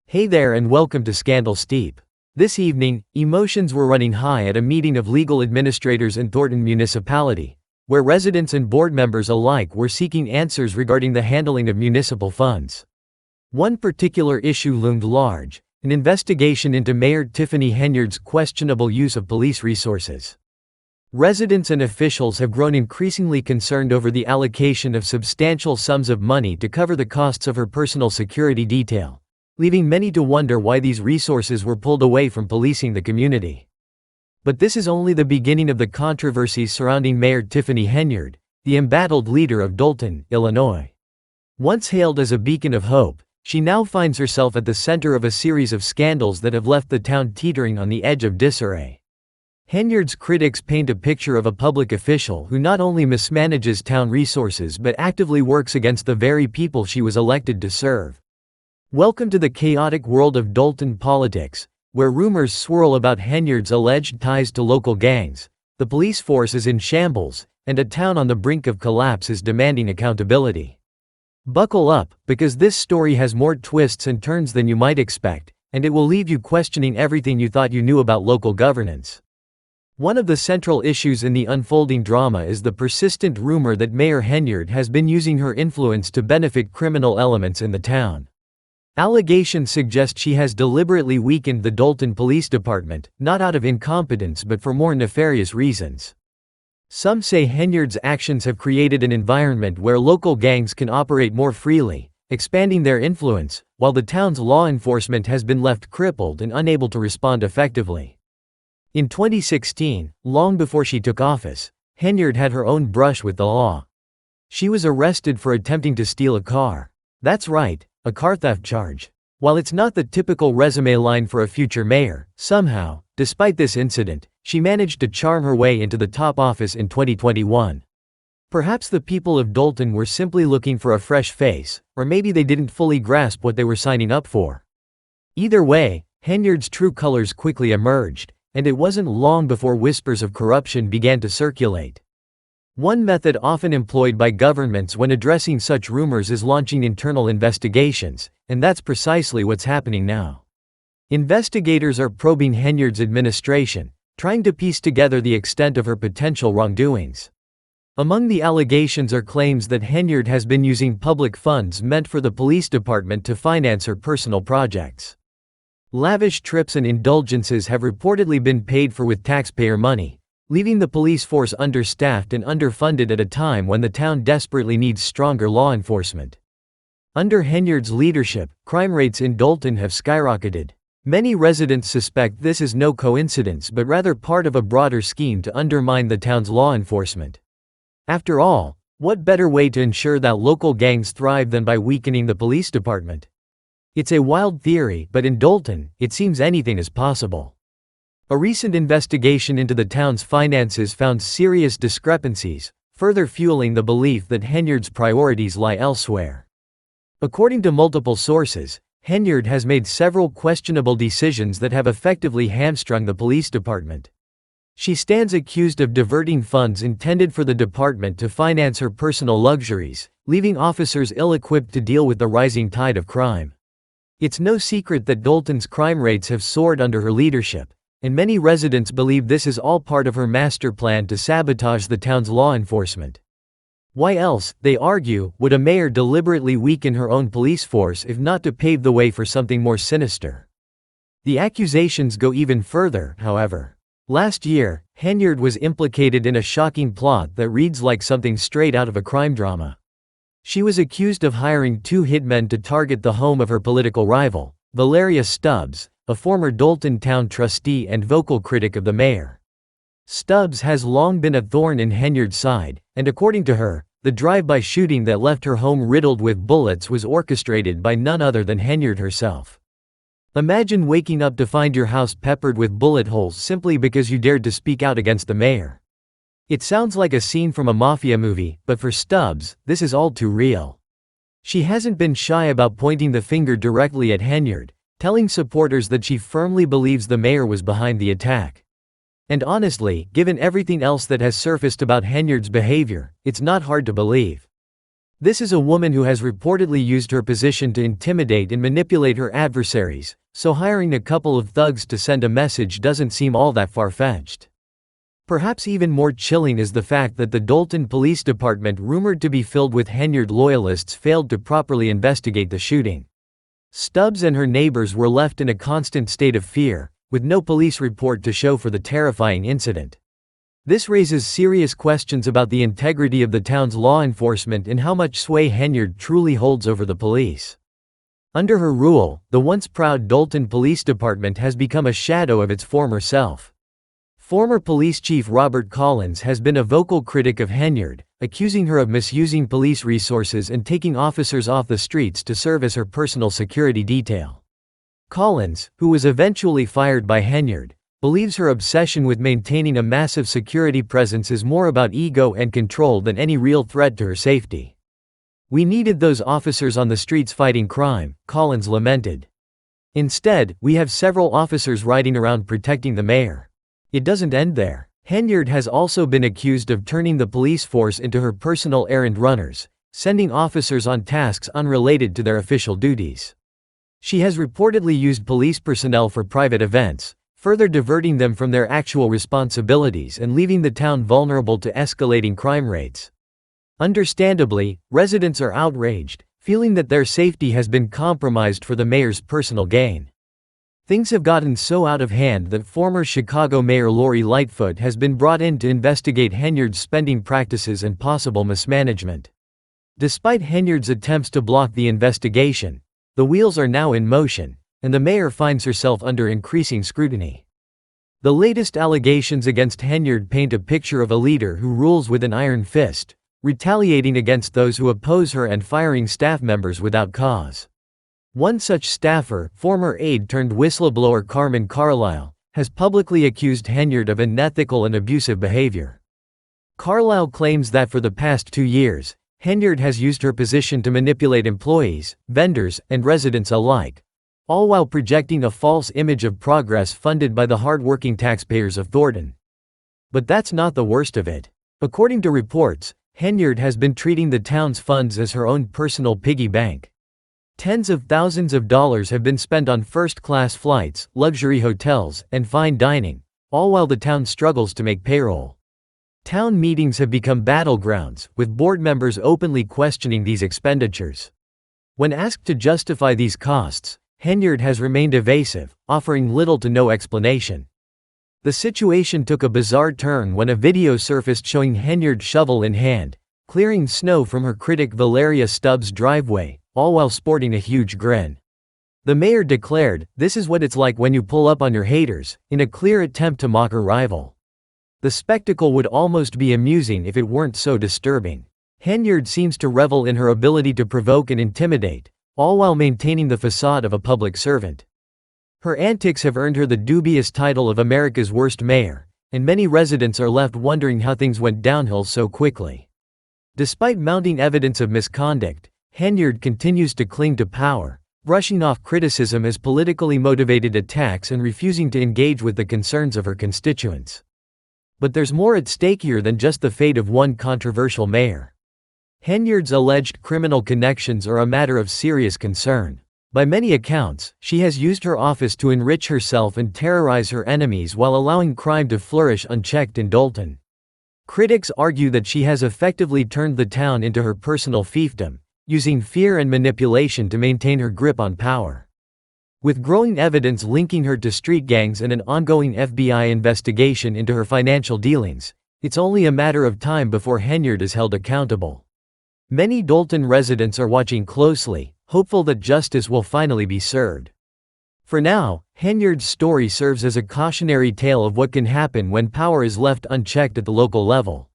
Hey there and welcome to Scandal Steep. This evening, emotions were running high at a meeting of legal administrators in Dolton municipality, where residents and board members alike were seeking answers regarding the handling of municipal funds. One particular issue loomed large: an investigation into Mayor Tiffany Henyard's questionable use of police resources. Residents and officials have grown increasingly concerned over the allocation of substantial sums of money to cover the costs of her personal security detail, leaving many to wonder why these resources were pulled away from policing the community. But this is only the beginning of the controversies surrounding Mayor Tiffany Henyard, the embattled leader of Dolton, Illinois. Once hailed as a beacon of hope, she now finds herself at the center of a series of scandals that have left the town teetering on the edge of disarray. Henyard's critics paint a picture of a public official who not only mismanages town resources but actively works against the very people she was elected to serve. Welcome to the chaotic world of Dolton politics, where rumors swirl about Henyard's alleged ties to local gangs, the police force is in shambles, and a town on the brink of collapse is demanding accountability. Buckle up, because this story has more twists and turns than you might expect, and it will leave you questioning everything you thought you knew about local governance. One of the central issues in the unfolding drama is the persistent rumor that Mayor Henyard has been using her influence to benefit criminal elements in the town. Allegations suggest she has deliberately weakened the Dolton Police Department, not out of incompetence but for more nefarious reasons. Some say Henyard's actions have created an environment where local gangs can operate more freely, expanding their influence, while the town's law enforcement has been left crippled and unable to respond effectively. In 2016, long before she took office, Henyard had her own brush with the law. She was arrested for attempting to steal a car. That's right, a car theft charge. While it's not the typical resume line for a future mayor, somehow, despite this incident, she managed to charm her way into the top office in 2021. Perhaps the people of Dolton were simply looking for a fresh face, or maybe they didn't fully grasp what they were signing up for. Either way, Henyard's true colors quickly emerged, and it wasn't long before whispers of corruption began to circulate. One method often employed by governments when addressing such rumors is launching internal investigations, and that's precisely what's happening now. Investigators are probing Henyard's administration, trying to piece together the extent of her potential wrongdoings. Among the allegations are claims that Henyard has been using public funds meant for the police department to finance her personal projects. Lavish trips and indulgences have reportedly been paid for with taxpayer money, leaving the police force understaffed and underfunded at a time when the town desperately needs stronger law enforcement. Under Henyard's leadership, crime rates in Dolton have skyrocketed. Many residents suspect this is no coincidence but rather part of a broader scheme to undermine the town's law enforcement. After all, what better way to ensure that local gangs thrive than by weakening the police department? It's a wild theory, but in Dolton, it seems anything is possible. A recent investigation into the town's finances found serious discrepancies, further fueling the belief that Henyard's priorities lie elsewhere. According to multiple sources, Henyard has made several questionable decisions that have effectively hamstrung the police department. She stands accused of diverting funds intended for the department to finance her personal luxuries, leaving officers ill-equipped to deal with the rising tide of crime. It's no secret that Dolton's crime rates have soared under her leadership, and many residents believe this is all part of her master plan to sabotage the town's law enforcement. Why else, they argue, would a mayor deliberately weaken her own police force if not to pave the way for something more sinister? The accusations go even further, however. Last year, Henyard was implicated in a shocking plot that reads like something straight out of a crime drama. She was accused of hiring two hitmen to target the home of her political rival, Valeria Stubbs, a former Dolton town trustee and vocal critic of the mayor. Stubbs has long been a thorn in Henyard's side, and according to her, the drive-by shooting that left her home riddled with bullets was orchestrated by none other than Henyard herself. Imagine waking up to find your house peppered with bullet holes simply because you dared to speak out against the mayor. It sounds like a scene from a mafia movie, but for Stubbs, this is all too real. She hasn't been shy about pointing the finger directly at Henyard, telling supporters that she firmly believes the mayor was behind the attack. And honestly, given everything else that has surfaced about Henyard's behavior, it's not hard to believe. This is a woman who has reportedly used her position to intimidate and manipulate her adversaries, so hiring a couple of thugs to send a message doesn't seem all that far-fetched. Perhaps even more chilling is the fact that the Dolton Police Department, rumored to be filled with Henyard loyalists, failed to properly investigate the shooting. Stubbs and her neighbors were left in a constant state of fear, with no police report to show for the terrifying incident. This raises serious questions about the integrity of the town's law enforcement and how much sway Henyard truly holds over the police. Under her rule, the once proud Dolton Police Department has become a shadow of its former self. Former Police Chief Robert Collins has been a vocal critic of Henyard, accusing her of misusing police resources and taking officers off the streets to serve as her personal security detail. Collins, who was eventually fired by Henyard, believes her obsession with maintaining a massive security presence is more about ego and control than any real threat to her safety. "We needed those officers on the streets fighting crime," Collins lamented. "Instead, we have several officers riding around protecting the mayor." It doesn't end there. Henyard has also been accused of turning the police force into her personal errand runners, sending officers on tasks unrelated to their official duties. She has reportedly used police personnel for private events, further diverting them from their actual responsibilities and leaving the town vulnerable to escalating crime rates. Understandably, residents are outraged, feeling that their safety has been compromised for the mayor's personal gain. Things have gotten so out of hand that former Chicago Mayor Lori Lightfoot has been brought in to investigate Henyard's spending practices and possible mismanagement. Despite Henyard's attempts to block the investigation, the wheels are now in motion, and the mayor finds herself under increasing scrutiny. The latest allegations against Henyard paint a picture of a leader who rules with an iron fist, retaliating against those who oppose her and firing staff members without cause. One such staffer, former aide-turned-whistleblower Carmen Carlisle, has publicly accused Henyard of unethical and abusive behavior. Carlisle claims that for the past 2 years, Henyard has used her position to manipulate employees, vendors, and residents alike, all while projecting a false image of progress funded by the hard-working taxpayers of Thornton. But that's not the worst of it. According to reports, Henyard has been treating the town's funds as her own personal piggy bank. Tens of thousands of dollars have been spent on first-class flights, luxury hotels, and fine dining, all while the town struggles to make payroll. Town meetings have become battlegrounds, with board members openly questioning these expenditures. When asked to justify these costs, Henyard has remained evasive, offering little to no explanation. The situation took a bizarre turn when a video surfaced showing Henyard shovel in hand, clearing snow from her critic Valeria Stubbs' driveway, all while sporting a huge grin. The mayor declared, "This is what it's like when you pull up on your haters," in a clear attempt to mock her rival. The spectacle would almost be amusing if it weren't so disturbing. Henyard seems to revel in her ability to provoke and intimidate, all while maintaining the facade of a public servant. Her antics have earned her the dubious title of America's worst mayor, and many residents are left wondering how things went downhill so quickly. Despite mounting evidence of misconduct, Henyard continues to cling to power, brushing off criticism as politically motivated attacks and refusing to engage with the concerns of her constituents. But there's more at stake here than just the fate of one controversial mayor. Henyard's alleged criminal connections are a matter of serious concern. By many accounts, she has used her office to enrich herself and terrorize her enemies while allowing crime to flourish unchecked in Dolton. Critics argue that she has effectively turned the town into her personal fiefdom, using fear and manipulation to maintain her grip on power. With growing evidence linking her to street gangs and an ongoing FBI investigation into her financial dealings, it's only a matter of time before Henyard is held accountable. Many Dolton residents are watching closely, hopeful that justice will finally be served. For now, Henyard's story serves as a cautionary tale of what can happen when power is left unchecked at the local level.